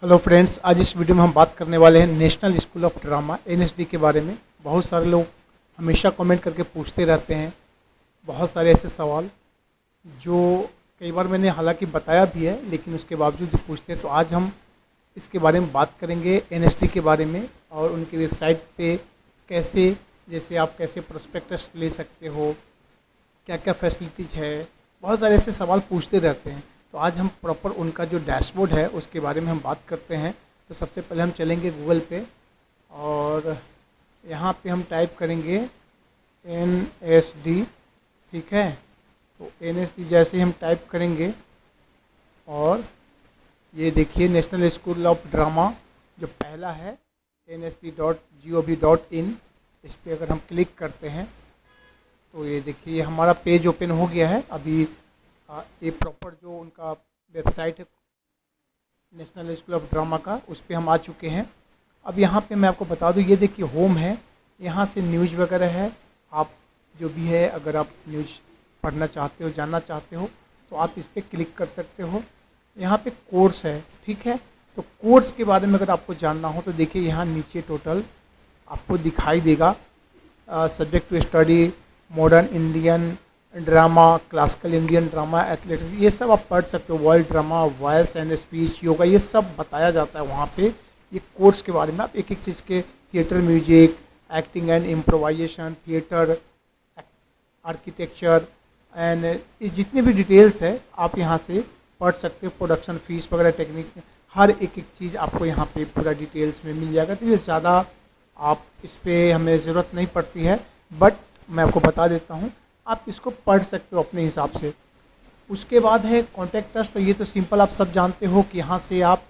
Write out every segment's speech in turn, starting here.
Hello friends, आज इस video में हम बात करने वाले हैं national School of drama NSD के बारे में। बहुत सारे लोग हमेशा कमेंट करके पूछते रहते हैं बहुत सारे ऐसे सवाल जो कई बार मैंने हालांकि बताया भी है, लेकिन उसके बावजूद भी पूछते हैं। तो आज हम इसके बारे में बात करेंगे, एनएसडी के बारे में और उनकी वेबसाइट पे कैसे, जैसे आप कैसे प्रोस्पेक्टस ले सकते हो, क्या क्या फैसिलिटीज़ है, बहुत सारे ऐसे सवाल पूछते रहते हैं। तो आज हम प्रॉपर उनका जो डैशबोर्ड है उसके बारे में हम बात करते हैं। तो सबसे पहले हम चलेंगे गूगल पे और यहाँ पे हम टाइप करेंगे NSD, ठीक है। तो NSD जैसे ही हम टाइप करेंगे और ये देखिए नेशनल स्कूल ऑफ ड्रामा जो पहला है nsd.gov.in, इस पर अगर हम क्लिक करते हैं तो ये देखिए ये हमारा पेज ओपन हो गया है। अभी ये प्रॉपर जो उनका वेबसाइट है नेशनल स्कूल ऑफ ड्रामा का, उस पर हम आ चुके हैं। अब यहाँ पे मैं आपको बता दूँ, ये देखिए होम है, यहाँ से न्यूज़ वगैरह है। आप जो भी है, अगर आप न्यूज़ पढ़ना चाहते हो, जानना चाहते हो तो आप इस पर क्लिक कर सकते हो। यहाँ पे कोर्स है, ठीक है। तो कोर्स के बारे में अगर आपको जानना हो तो देखिए यहाँ नीचे टोटल आपको दिखाई देगा। Subject to study, modern Indian drama, classical Indian drama, athletics, ये सब आप पढ़ सकते हो। World drama, voice and speech, yoga, ये सब बताया जाता है वहाँ पे। ये कोर्स के बारे में आप एक एक चीज़ के, theatre, music, acting and improvisation, theatre, architecture and ये जितने भी डिटेल्स है आप यहाँ से पढ़ सकते हो। प्रोडक्शन फीस वगैरह, टेक्निक, हर एक एक चीज़ आपको यहाँ पे पूरा डिटेल्स में मिल जाएगा। तो ये ज़्यादा आप इस पर हमें ज़रूरत नहीं पड़ती है, बट मैं आपको बता देता हूँ, आप इसको पढ़ सकते हो अपने हिसाब से। उसके बाद है कॉन्टैक्ट अस। तो ये तो सिंपल आप सब जानते हो कि यहाँ से आप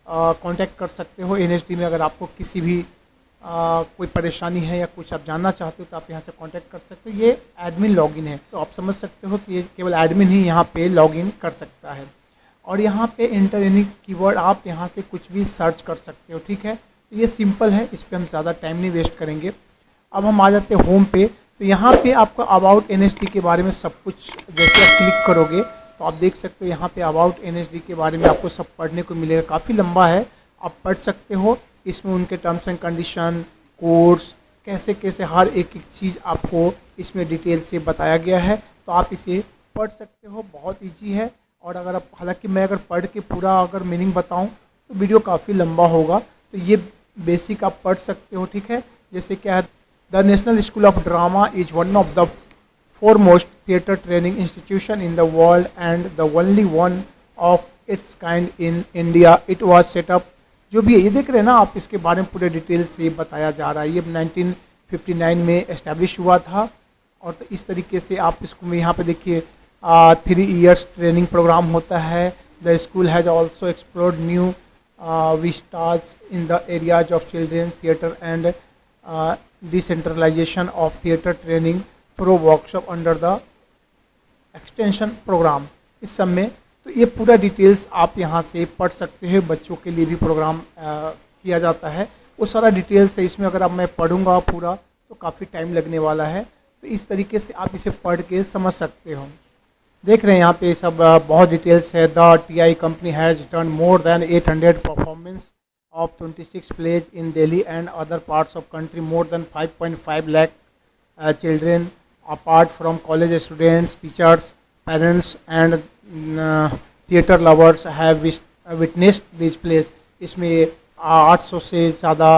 कांटेक्ट कर सकते हो एनएसडी में। अगर आपको किसी भी कोई परेशानी है या कुछ आप जानना चाहते हो तो आप यहाँ से कांटेक्ट कर सकते हो। ये एडमिन लॉगिन है, तो आप समझ सकते हो कि ये केवल एडमिन ही यहाँ पे लॉगिन कर सकता है। और यहाँ पे इंटर एनी कीवर्ड, आप यहाँ से कुछ भी सर्च कर सकते हो, ठीक है। तो ये सिंपल है, इस पर हम ज़्यादा टाइम नहीं वेस्ट करेंगे। अब हम आ जाते हैं होम पे। तो यहाँ पे आपको अबाउट एनएसडी के बारे में सब कुछ, जैसे आप क्लिक करोगे तो आप देख सकते हो यहाँ पे अबाउट एनएसडी के बारे में आपको सब पढ़ने को मिलेगा। काफ़ी लंबा है, आप पढ़ सकते हो। इसमें उनके टर्म्स एंड कंडीशन, कोर्स, कैसे कैसे हर एक एक चीज़ आपको इसमें डिटेल से बताया गया है। तो आप इसे पढ़ सकते हो, बहुत ईजी है। और अगर आप, हालांकि मैं अगर पढ़ के पूरा अगर मीनिंग बताऊँ तो वीडियो काफ़ी लंबा होगा, तो ये बेसिक आप पढ़ सकते हो, ठीक है। जैसे क्या है, The National School of Drama is one of the foremost theatre training institution in the world and the only one of its kind in India. It was set up, जो भी है ये देख रहे हैं ना आप, इसके बारे में पूरे डिटेल से बताया जा रहा है। ये 1959 में एस्टेब्लिश हुआ था। और तो इस तरीके से आप इसको यहाँ पे देखिए 3 years ट्रेनिंग प्रोग्राम होता है। The school has also explored new vistas in the areas of children theatre and decentralization of theatre training through workshop under the extension program। इस सब में तो ये पूरा डिटेल्स आप यहाँ से पढ़ सकते हैं। बच्चों के लिए भी प्रोग्राम किया जाता है, वो सारा डिटेल्स है इसमें। अगर अब मैं पढ़ूंगा पूरा तो काफ़ी टाइम लगने वाला है, तो इस तरीके से आप इसे पढ़ के समझ सकते हो। देख रहे हैं यहाँ पे सब बहुत डिटेल्स है। The TI company has done more than 800 performance of 26 plays in Delhi and other parts of country. More than 5.5 lakh children, apart from college students, teachers, parents and theatre lovers have witnessed these plays. इसमें 800 से ज़्यादा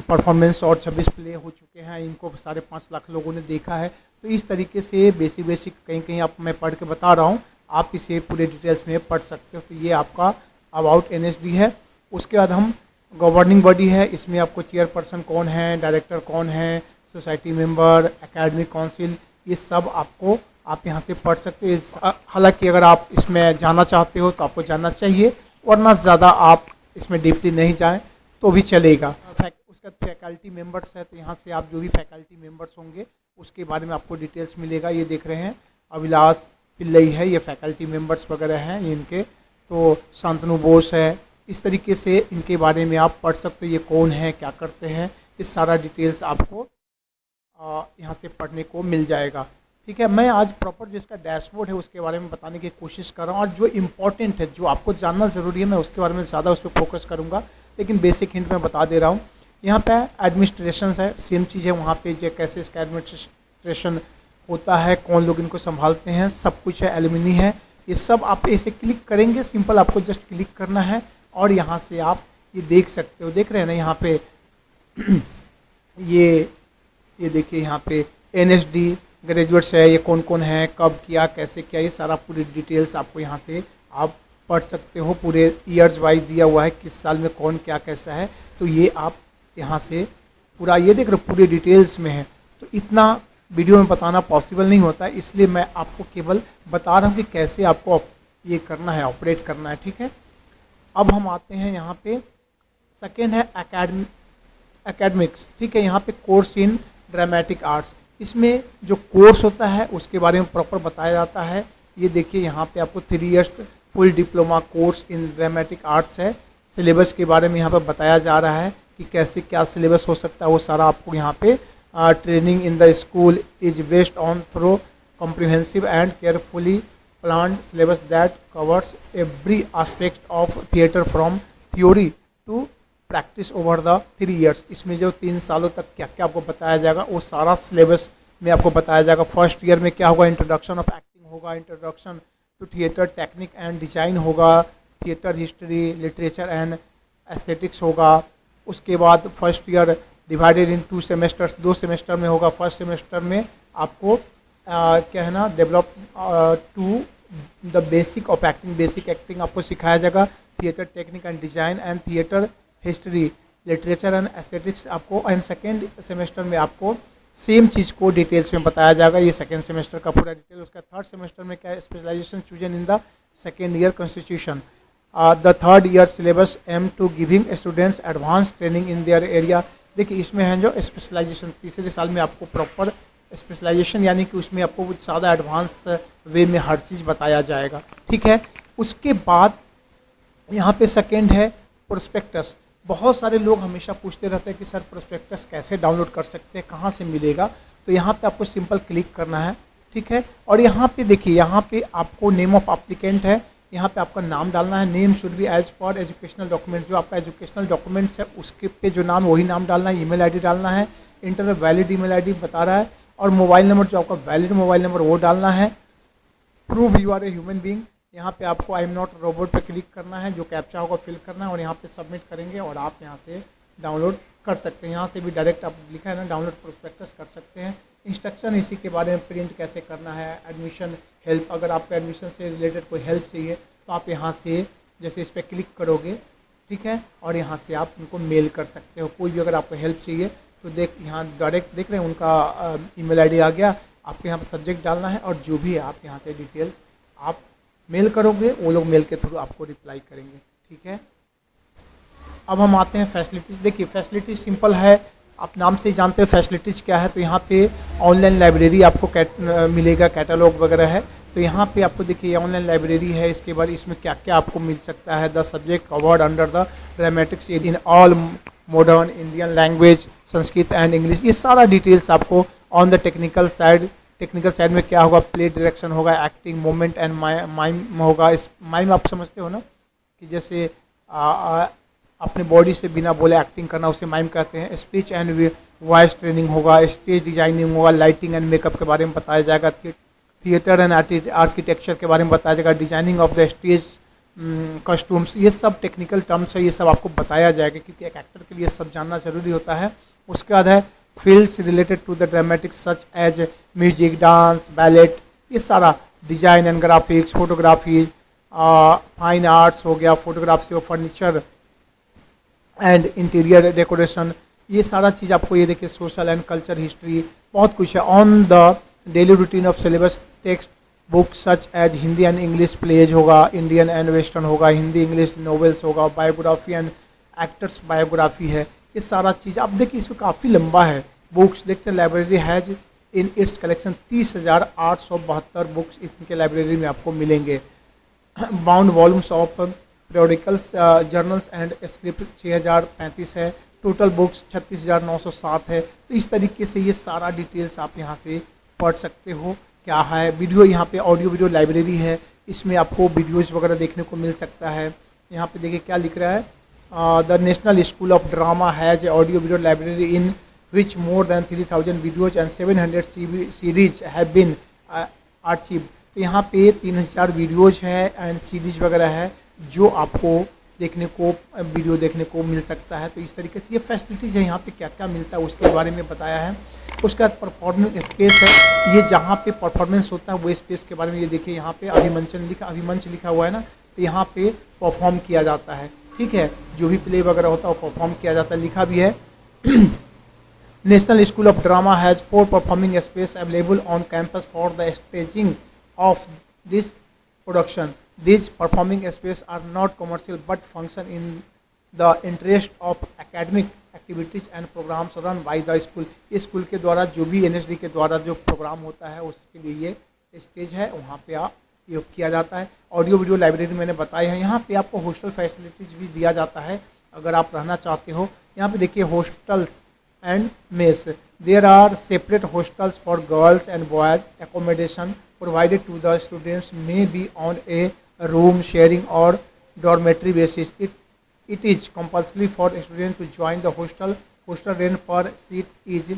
performance और 26 play हो चुके हैं। इनको 5.5 लाख लोगों ने देखा है। तो इस तरीके से बेसिक कहीं कहीं आप, मैं पढ़ के बता रहा हूँ, आप इसे पूरे डिटेल्स में पढ़ सकते हो। तो ये आपका अबाउट एनएसडी है। उसके बाद हम गवर्निंग बॉडी है, इसमें आपको चेयरपर्सन कौन है, डायरेक्टर कौन है, सोसाइटी मेंबर, एकेडमिक काउंसिल, ये सब आपको आप यहाँ से पढ़ सकते हो। हालांकि अगर आप इसमें जाना चाहते हो तो आपको जानना चाहिए, वरना ज़्यादा आप इसमें डीपली नहीं जाएं तो भी चलेगा। उसका फैकल्टी मेंबर्स है, तो यहाँ से आप जो भी फैकल्टी मेंबर्स होंगे उसके बारे में आपको डिटेल्स मिलेगा। ये देख रहे हैं अभिलाष पिल्लई है, ये फैकल्टी मेंबर्स वगैरह हैं ये इनके। तो शांतनु बोस है, इस तरीके से इनके बारे में आप पढ़ सकते हो। ये कौन है, क्या करते हैं, इस सारा डिटेल्स आपको यहाँ से पढ़ने को मिल जाएगा। ठीक है, मैं आज प्रॉपर जो इसका डैशबोर्ड है उसके बारे में बताने की कोशिश कर रहा हूँ, और जो इम्पोर्टेंट है, जो आपको जानना ज़रूरी है, मैं उसके बारे में ज़्यादा उस पर फोकस करूँगा, लेकिन बेसिक हिंट मैं बता दे रहा हूँ। यहाँ पे एडमिनिस्ट्रेशन है, सेम चीज़ है वहाँ पे, जो कैसे इसका एडमिनिस्ट्रेशन होता है, कौन लोग इनको संभालते हैं, सब कुछ है, एलुमिनी है, ये सब आप ऐसे क्लिक करेंगे, सिंपल आपको जस्ट क्लिक करना है और यहाँ से आप ये देख सकते हो, देख रहे हैं ना यहाँ पे ये देखिए यहाँ पे NSD ग्रेजुएट्स है, ये कौन कौन है, कब किया, कैसे किया, ये सारा पूरी डिटेल्स आपको यहाँ से आप पढ़ सकते हो, पूरे ईयर्स वाइज दिया हुआ है, किस साल में कौन क्या कैसा है, तो ये आप यहाँ से पूरा ये देख रहे हो, पूरे डिटेल्स में है। तो इतना वीडियो में बताना पॉसिबल नहीं होता है, इसलिए मैं आपको केवल बता रहा हूँ कि कैसे आपको ये करना है, ऑपरेट करना है, ठीक है। अब हम आते हैं यहाँ पे, सेकेंड है एकेडमिक्स, ठीक है। यहाँ पे कोर्स इन ड्रामेटिक आर्ट्स, इसमें जो कोर्स होता है उसके बारे में प्रॉपर बताया जाता है। ये देखिए यहाँ पे आपको 3 years full diploma course in dramatic arts है। सिलेबस के बारे में यहाँ पे बताया जा रहा है कि कैसे क्या सिलेबस हो सकता है, वो सारा आपको यहाँ पे training in the school is based on through comprehensive and carefully planned syllabus that covers every aspect of theatre from theory to practice over the 3 years. इसमें जो 3 सालों तक क्या क्या आपको बताया जाएगा, वो सारा सिलेबस में आपको बताया जाएगा। फर्स्ट ईयर में क्या होगा, इंट्रोडक्शन ऑफ एक्टिंग होगा, introduction to theatre technique and design होगा, theatre history, literature and aesthetics होगा। उसके बाद first year divided in 2 semesters, 2 semester में होगा। फर्स्ट सेमेस्टर में आपको क्या है ना, develop to the basic of acting, basic acting आपको सिखाया जाएगा। Theatre technique and design and theatre history, literature and aesthetics आपको, एंड सेकेंड सेमेस्टर में आपको सेम चीज़ को डिटेल्स में बताया जाएगा। ये सेकेंड सेमेस्टर का पूरा डिटेल। उसका थर्ड सेमेस्टर में क्या है, specialisation chosen in the second year constitution. The third year syllabus aim to giving students advance training in their area. देखिए इसमें है जो स्पेशलाइजेशन, तीसरे साल में आपको प्रॉपर स्पेशलाइजेशन, यानी कि उसमें आपको कुछ ज़्यादा एडवांस वे में हर चीज़ बताया जाएगा, ठीक है। उसके बाद यहाँ पे सेकेंड है प्रोस्पेक्टस। बहुत सारे लोग हमेशा पूछते रहते हैं कि सर प्रोस्पेक्टस कैसे डाउनलोड कर सकते हैं, कहाँ से मिलेगा। तो यहाँ पे आपको सिंपल क्लिक करना है, ठीक है। और यहाँ पे देखिए, यहाँ पे आपको नेम ऑफ एप्लीकेंट है, यहाँ पे आपका नाम डालना है। Name should be as per educational document, जो आपका एजुकेशनल डॉक्यूमेंट्स है उसके पे जो नाम, वही नाम डालना है। ईमेल आईडी डालना है, इंटर वैलिड ईमेल आईडी बता रहा है, और मोबाइल नंबर जो आपका वैलिड मोबाइल नंबर वो डालना है। Prove you are a human being, यहाँ पे आपको आई एम नॉट रोबोट पे क्लिक करना है, जो कैप्चा होगा फिल करना है, और यहाँ पे सबमिट करेंगे और आप यहाँ से डाउनलोड कर सकते हैं। यहाँ से भी डायरेक्ट आप लिखा है ना, डाउनलोड प्रोस्पेक्टस कर सकते हैं। इंस्ट्रक्शन इसी के बारे में, प्रिंट कैसे करना है, एडमिशन हेल्प, अगर आपको एडमिशन से रिलेटेड कोई हेल्प चाहिए तो आप यहाँ से जैसे इस पर क्लिक करोगे, ठीक है, और यहाँ से आप उनको मेल कर सकते हो। कोई भी अगर आपको हेल्प चाहिए तो देख यहाँ डायरेक्ट देख रहे हैं उनका ईमेल आईडी आ गया। आपको यहाँ पर सब्जेक्ट डालना है, और जो भी है आप यहाँ से डिटेल्स आप मेल करोगे, वो लोग मेल के थ्रू आपको रिप्लाई करेंगे, ठीक है। अब हम आते हैं फैसिलिटीज़। देखिए फैसिलिटीज़ सिंपल है, आप नाम से ही जानते हो फैसिलिटीज़ क्या है। तो यहाँ पे ऑनलाइन लाइब्रेरी आपको मिलेगा, कैटलॉग वगैरह है। तो यहाँ पे आपको देखिए ऑनलाइन लाइब्रेरी है। इसके बाद इसमें क्या क्या आपको मिल सकता है, 10 subject covered under the dramatics in all modern Indian language, Sanskrit and English. ये सारा डिटेल्स आपको ऑन द टेक्निकल साइड में क्या होगा, प्ले डायरेक्शन होगा, एक्टिंग, मोमेंट एंड माइम होगा। इस माइम आप समझते हो ना, कि जैसे अपने बॉडी से बिना बोले एक्टिंग करना, उसे माइम कहते हैं। स्पीच एंड वॉइस ट्रेनिंग होगा, स्टेज डिजाइनिंग होगा, लाइटिंग एंड मेकअप के बारे में बताया जाएगा, थिएटर एंड आर्किटेक्चर के बारे में बताया जाएगा, designing of the stage costumes. ये सब टेक्निकल टर्म्स है, ये सब आपको बताया जाएगा, क्योंकि एक एक्टर के लिए सब जानना जरूरी होता है। उसके बाद है fields related to the dramatics such as music, dance, ballet, ये सारा design and graphics, photography, fine arts हो गया, photography of furniture and interior decoration, ये सारा चीज़ आपको, ये देखिए सोशल एंड कल्चर हिस्ट्री, बहुत कुछ है। On the daily routine of syllabus text book such as Hindi and English plays होगा, इंडियन एंड वेस्टर्न होगा, हिंदी इंग्लिश नॉवेल्स होगा, बायोग्राफी एंड एक्टर्स बायोग्राफी है। ये सारा चीज़ आप देखिए, इसमें काफ़ी लंबा है। बुक्स देखते हैं, library has in its collection 30,872 books इनके लाइब्रेरी में आपको मिलेंगे। Bound volumes of periodicals, journals and script 6035 है। टोटल बुक्स 36,907 है। तो इस तरीके से ये सारा डिटेल्स आप यहाँ से पढ़ सकते हो। क्या है। वीडियो यहाँ पे ऑडियो वीडियो लाइब्रेरी है, इसमें आपको वीडियोज़ वगैरह देखने को मिल सकता है। यहाँ पे देखिए क्या लिख रहा है, the National School of Drama has a audio video library in which more than 3000 videos and 700 series have been archive. तो यहाँ पे 3000 वीडियोज है एंड सीरीज वगैरह है जो आपको देखने को, वीडियो देखने को मिल सकता है। तो इस तरीके से ये फैसिलिटीज़ है, यहाँ पे क्या क्या मिलता है उसके बारे में बताया है। उसका परफॉर्मेंस स्पेस है, ये जहाँ पे परफॉर्मेंस होता है वो स्पेस के बारे में ये देखिए, यहाँ पे अभिमंच लिखा हुआ है ना, तो यहाँ पे परफॉर्म किया जाता है। ठीक है, जो भी प्ले वगैरह होता है वो परफॉर्म किया जाता है, लिखा भी है। National School of Drama has 4 performing space available on campus for the staging of this production. These performing spaces are not commercial but function in the interest of academic activities and programs run by the school। इस school के द्वारा जो भी NSD के द्वारा जो programme होता है उसके लिए ये स्टेज है, वहाँ पे आप योग किया जाता है। ऑडियो वीडियो लाइब्रेरी मैंने बताई है। यहाँ पे आपको हॉस्टल फैसिलिटीज़ भी दिया जाता है अगर आप रहना चाहते हो। यहाँ पे देखिए hostels and mess, there are separate hostels for girls and boys. Accommodation provided to the students may be on a room sharing or dormitory basis. It is compulsory for students to join the hostel. Hostel rent per seat is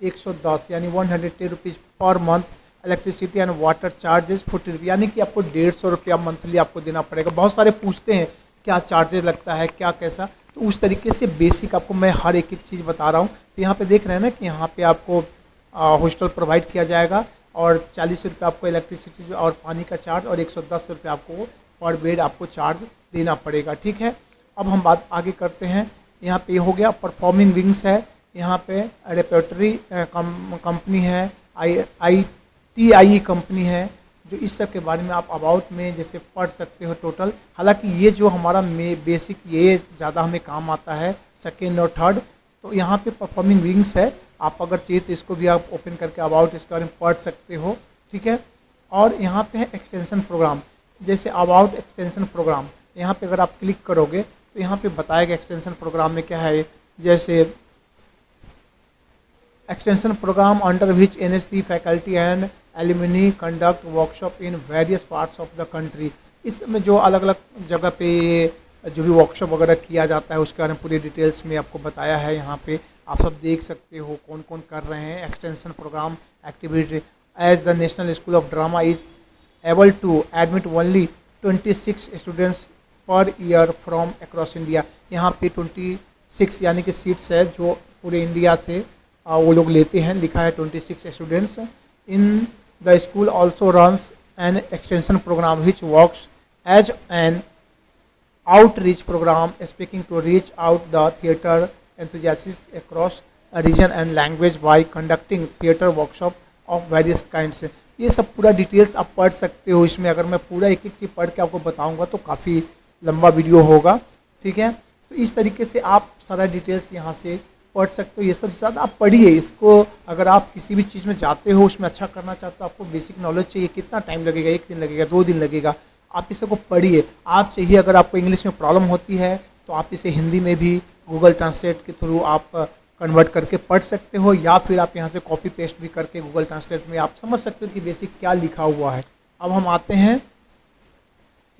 110 यानी 110 rupees per month. Electricity and water charges 40 रुपये, यानी कि आपको 150 रुपया monthly आपको देना पड़ेगा। बहुत सारे पूछते हैं क्या चार्जेस लगता है, क्या कैसा, तो उस तरीके से बेसिक आपको मैं हर एक चीज़ बता रहा हूँ। तो यहाँ पे देख रहे हैं ना कि यहाँ पे आपको हॉस्टल प्रोवाइड किया जाएगा और 40 रुपये आपको इलेक्ट्रिसिटी और पानी का चार्ज और 110 रुपये आपको पर बेड आपको चार्ज देना पड़ेगा। ठीक है, अब हम बात आगे करते हैं। यहाँ पे हो गया परफॉर्मिंग विंग्स है, यहाँ पे रेपर्टरी कंपनी है, TIE कंपनी है, जो इस सब के बारे में आप अबाउट में जैसे पढ़ सकते हो टोटल। हालांकि ये जो हमारा बेसिक ये ज़्यादा हमें काम आता है सेकेंड और थर्ड। तो यहाँ पे परफॉर्मिंग विंग्स है, आप अगर चाहिए तो इसको भी आप ओपन करके अबाउट इसके बारे में पढ़ सकते हो। ठीक है, और यहाँ पे है एक्सटेंशन प्रोग्राम, जैसे अबाउट एक्सटेंशन प्रोग्राम, यहाँ पे अगर आप क्लिक करोगे तो यहाँ पे बताएगा एक्सटेंशन प्रोग्राम में क्या है। जैसे extension programme under which NSD faculty and alumni conduct workshop in various parts of the country. इसमें जो अलग अलग जगह पे जो भी वर्कशॉप वगैरह किया जाता है उसके बारे में पूरी डिटेल्स में आपको बताया है। यहाँ पे आप सब देख सकते हो कौन कौन कर रहे हैं extension programme activity. As the National School of Drama is able to admit only 26 students per year from across India. यहाँ पे 26 यानी कि सीट्स है जो पूरे इंडिया से वो लोग लेते हैं, लिखा है 26 students. In the school also runs an extension programme which works as an outreach program speaking to reach out the theatre enthusiasts across a region and language by conducting theatre workshop of various kinds। ये सब पूरा details आप पढ़ सकते हो इसमें। अगर मैं पूरा एक एक चीज़ पढ़ के आपको बताऊंगा तो काफ़ी लंबा वीडियो होगा। ठीक है, तो इस तरीके से आप सारा डिटेल्स यहाँ से पढ़ सकते हो। ये सब ज़्यादा आप पढ़िए इसको। अगर आप किसी भी चीज़ में जाते हो उसमें अच्छा करना चाहते हो, आपको बेसिक नॉलेज चाहिए, कितना टाइम लगेगा, 1 दिन लगेगा, 2 दिन लगेगा, आप इसे को पढ़िए। आप चाहिए अगर आपको इंग्लिश में प्रॉब्लम होती है तो आप इसे हिंदी में भी गूगल ट्रांसलेट के थ्रू आप कन्वर्ट करके पढ़ सकते हो, या फिर आप यहाँ से कॉपी पेस्ट भी करके गूगल ट्रांसलेट में आप समझ सकते हो कि बेसिक क्या लिखा हुआ है। अब हम आते हैं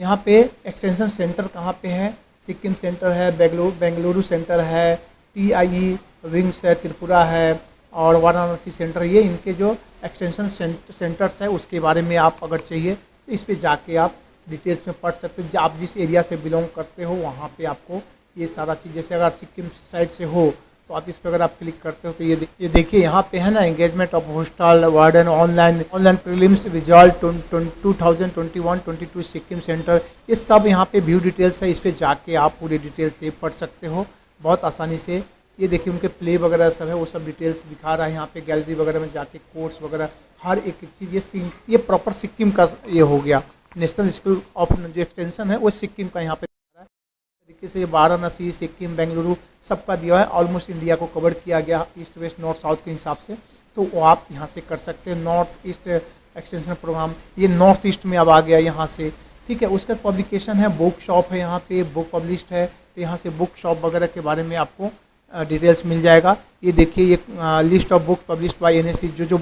यहाँ पे एक्सटेंशन सेंटर कहाँ पे है। सिक्किम सेंटर है, बेंगलुरु सेंटर है, TIE विंग्स है, त्रिपुरा है और वाराणसी सेंटर। ये इनके जो एक्सटेंशन सेंटर्स है उसके बारे में आप अगर चाहिए तो इस पर जाके आप डिटेल्स में पढ़ सकते हो। आप जिस एरिया से बिलोंग करते हो वहाँ पे आपको ये सारा चीज़, जैसे अगर सिक्किम साइड से हो तो आप इस पर अगर आप क्लिक करते हो तो ये देखिए यहाँ पे है ना, engagement of hostel warden online prelims result 2021-22 Sikkim centre. ये सब यहाँ पे व्यू डिटेल्स है, इस पर जाके आप पूरी डिटेल से पढ़ सकते हो बहुत आसानी से। ये देखिए उनके प्ले वगैरह सब है, वो सब डिटेल्स दिखा रहा है। यहाँ पे गैलरी वगैरह में जाके कोर्स वगैरह हर एक चीज़, ये प्रॉपर सिक्किम का ये हो गया। नेशनल स्कूल ऑफ जो एक्सटेंशन है वो सिक्किम का यहाँ पे तरीके से वाराणसी, सिक्किम, बेंगलुरु सबका दिया है। ऑलमोस्ट इंडिया को कवर किया गया ईस्ट वेस्ट नॉर्थ साउथ के हिसाब से, तो वो आप यहाँ से कर सकते हैं। नॉर्थ ईस्ट एक्सटेंशन प्रोग्राम ये नॉर्थ ईस्ट में अब आ गया यहाँ से। ठीक है, उसका पब्लिकेशन है, बुक शॉप है, यहाँ पे बुक पब्लिश्ड है, तो यहाँ से बुक शॉप वगैरह के बारे में आपको डिटेल्स मिल जाएगा। ये देखिए ये list of book published by NSD, जो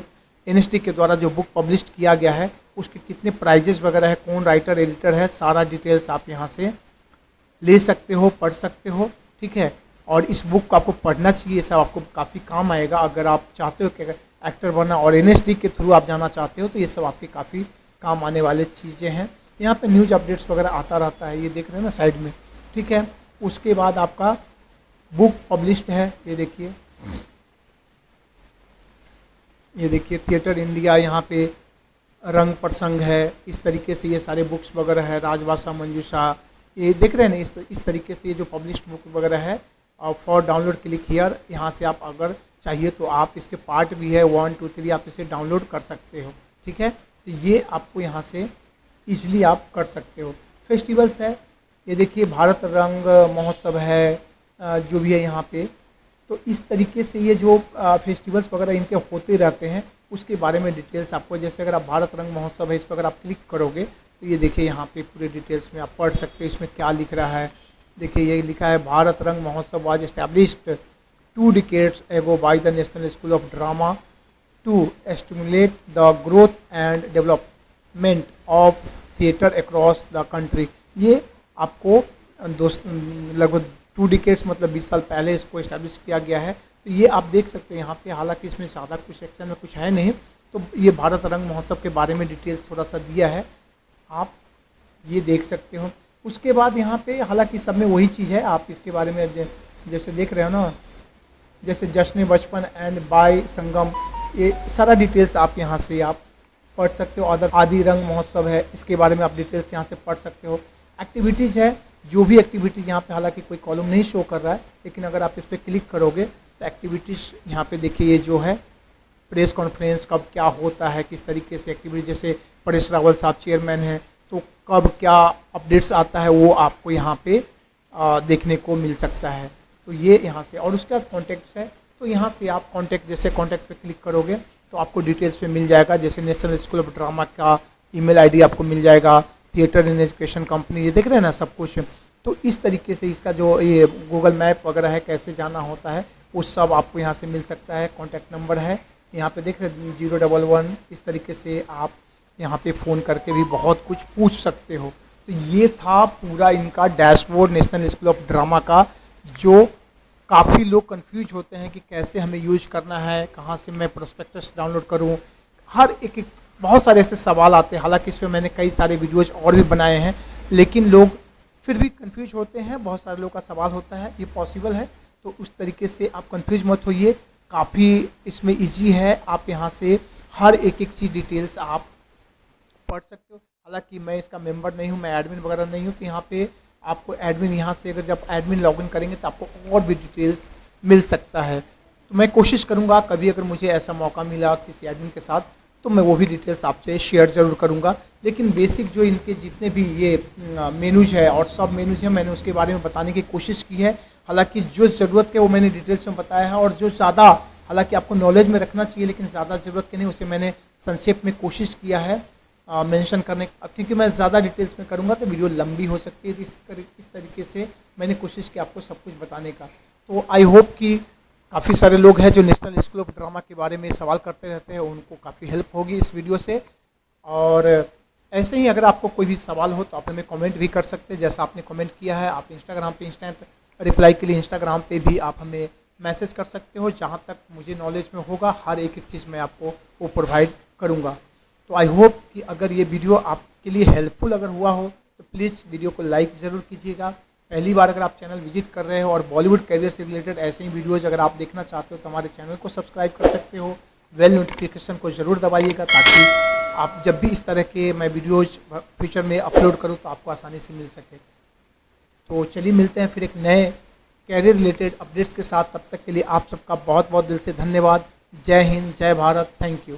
NSD के द्वारा जो बुक पब्लिश किया गया है उसके कितने प्राइजेस वगैरह है, कौन राइटर एडिटर है, सारा डिटेल्स आप यहाँ से ले सकते हो, पढ़ सकते हो। ठीक है, और इस बुक को आपको पढ़ना चाहिए, सब आपको काफ़ी काम आएगा अगर आप चाहते हो कि एक्टर बनना और NSD के थ्रू आप जाना चाहते हो तो ये सब आपके काफ़ी काम आने वाले चीज़ें हैं। यहाँ पे न्यूज़ अपडेट्स वगैरह आता रहता है, ये देख रहे हैं ना साइड में। ठीक है, उसके बाद आपका बुक पब्लिश्ड है, ये देखिए, ये देखिए थिएटर इंडिया, यहाँ पे रंग प्रसंग है, इस तरीके से ये सारे बुक्स वगैरह है, राजभाषा मंजूषा, ये देख रहे हैं ना, इस तरीके से ये जो पब्लिश्ड बुक वगैरह है। फॉर डाउनलोड क्लिक हियर, यहाँ से आप अगर चाहिए तो आप इसके पार्ट भी है 1, 2, 3 आप इसे डाउनलोड कर सकते हो। ठीक है, तो ये आपको यहाँ से ईजिली आप कर सकते हो। फेस्टिवल्स है, ये देखिए भारत रंग महोत्सव है, जो भी है यहाँ पे, तो इस तरीके से ये जो फेस्टिवल्स वगैरह इनके होते रहते हैं उसके बारे में डिटेल्स आपको, जैसे अगर आप भारत रंग महोत्सव है इस पर अगर आप क्लिक करोगे तो ये देखिए यहाँ पे पूरे डिटेल्स में आप पढ़ सकते हो। इसमें क्या लिख रहा है, देखिए ये लिखा है भारत रंग महोत्सव was established 2 decades ago by the National School of Drama to stimulate the growth and development of theatre across the country। ये आपको लगभग 2 decades मतलब 20 साल पहले इसको इस्टेब्लिश किया गया है। तो ये आप देख सकते हैं यहाँ पे, हालांकि इसमें ज़्यादा कुछ सेक्शन में कुछ है नहीं, तो ये भारत रंग महोत्सव के बारे में डिटेल थोड़ा सा दिया है, आप ये देख सकते हो। उसके बाद यहाँ पे हालांकि सब में वही चीज़ है, आप इसके बारे में जैसे देख रहे हो ना, जैसे जश्न बचपन एंड बाय संगम, ये सारा डिटेल्स आप यहाँ से आप पढ़ सकते हो। अदर आदि रंग महोत्सव है, इसके बारे में आप डिटेल्स यहाँ से पढ़ सकते हो। एक्टिविटीज़ है, जो भी एक्टिविटीज़ यहाँ पे हालांकि कोई कॉलम नहीं शो कर रहा है, लेकिन अगर आप इस पर क्लिक करोगे तो एक्टिविटीज़ यहाँ पे देखिए, ये जो है प्रेस कॉन्फ्रेंस कब क्या होता है, किस तरीके से एक्टिविटी, जैसे परेश रावल साहब चेयरमैन हैं तो कब क्या अपडेट्स आता है वो आपको यहाँ पे देखने को मिल सकता है। तो ये यहाँ से, और उसके बाद कॉन्टैक्ट्स है, तो यहाँ से आप कॉन्टैक्ट, जैसे कॉन्टैक्ट पे क्लिक करोगे तो आपको डिटेल्स पे मिल जाएगा, जैसे नेशनल स्कूल ऑफ ड्रामा का ईमेल आईडी आपको मिल जाएगा, थिएटर इन एजुकेशन कंपनी, ये देख रहे हैं ना सब कुछ। तो इस तरीके से इसका जो ये गूगल मैप वगैरह है, कैसे जाना होता है वो सब आपको यहाँ से मिल सकता है। कॉन्टैक्ट नंबर है यहाँ पे देख रहे हैं 011, इस तरीके से आप यहाँ पे फ़ोन करके भी बहुत कुछ पूछ सकते हो। तो ये था पूरा इनका dashboard national School of drama का, जो काफ़ी लोग कंफ्यूज होते हैं कि कैसे हमें यूज करना है, कहाँ से मैं प्रोस्पेक्टस डाउनलोड करूँ, हर एक बहुत सारे ऐसे सवाल आते हैं। हालांकि इस पर मैंने कई सारे वीडियोज और भी बनाए हैं, लेकिन लोग फिर भी कंफ्यूज होते हैं, बहुत सारे लोगों का सवाल होता है, ये पॉसिबल है। तो उस तरीके से आप कंफ्यूज मत होइए, काफ़ी इसमें ईजी है, आप यहाँ से हर एक चीज़ डिटेल्स आप पढ़ सकते हो। हालांकि मैं इसका मेंबर नहीं हूँ, मैं एडमिन वगैरह नहीं हूँ, तो यहाँ पे आपको एडमिन, यहाँ से अगर जब एडमिन लॉगिन करेंगे तो आपको और भी डिटेल्स मिल सकता है। तो मैं कोशिश करूँगा कभी अगर मुझे ऐसा मौका मिला किसी एडमिन के साथ तो मैं वो भी डिटेल्स आपसे शेयर ज़रूर करूँगा। लेकिन बेसिक जो इनके जितने भी ये मेनूज है और सब मेनूज है, मैंने उसके बारे में बताने की कोशिश की है। हालांकि जो ज़रूरत के वो मैंने डिटेल्स में बताया है, और जो ज़्यादा हालांकि आपको नॉलेज में रखना चाहिए लेकिन ज़्यादा ज़रूरत के नहीं, उसे मैंने संक्षेप में कोशिश किया है मेंशन करने, क्योंकि मैं ज़्यादा डिटेल्स में करूँगा तो वीडियो लंबी हो सकती है। इस तरीके से मैंने कोशिश की आपको सब कुछ बताने का। तो आई होप कि काफ़ी सारे लोग हैं जो नेशनल स्कूल ऑफ ड्रामा के बारे में सवाल करते रहते हैं, उनको काफ़ी हेल्प होगी इस वीडियो से। और ऐसे ही अगर आपको कोई भी सवाल हो तो आप हमें कमेंट भी कर सकते हैं, जैसा आपने कमेंट किया है। आप इंस्टाग्राम पे इंस्टेंट रिप्लाई के लिए इंस्टाग्राम पे भी आप हमें मैसेज कर सकते हो। जहाँ तक मुझे नॉलेज में होगा हर एक चीज़ मैं आपको वो प्रोवाइड करूँगा। तो आई होप कि अगर ये वीडियो आपके लिए हेल्पफुल अगर हुआ हो तो प्लीज़ वीडियो को लाइक ज़रूर कीजिएगा। पहली बार अगर आप चैनल विजिट कर रहे हो और बॉलीवुड करियर से रिलेटेड ऐसे ही वीडियोज़ अगर आप देखना चाहते हो तो हमारे चैनल को सब्सक्राइब कर सकते हो। बेल नोटिफिकेशन को ज़रूर दबाइएगा ताकि आप जब भी इस तरह के मैं वीडियोज़ फ्यूचर में अपलोड करूँ तो आपको आसानी से मिल सके। तो चलिए मिलते हैं फिर एक नए कैरियर रिलेटेड अपडेट्स के साथ। तब तक के लिए आप सबका बहुत बहुत दिल से धन्यवाद। जय हिंद, जय भारत, थैंक यू।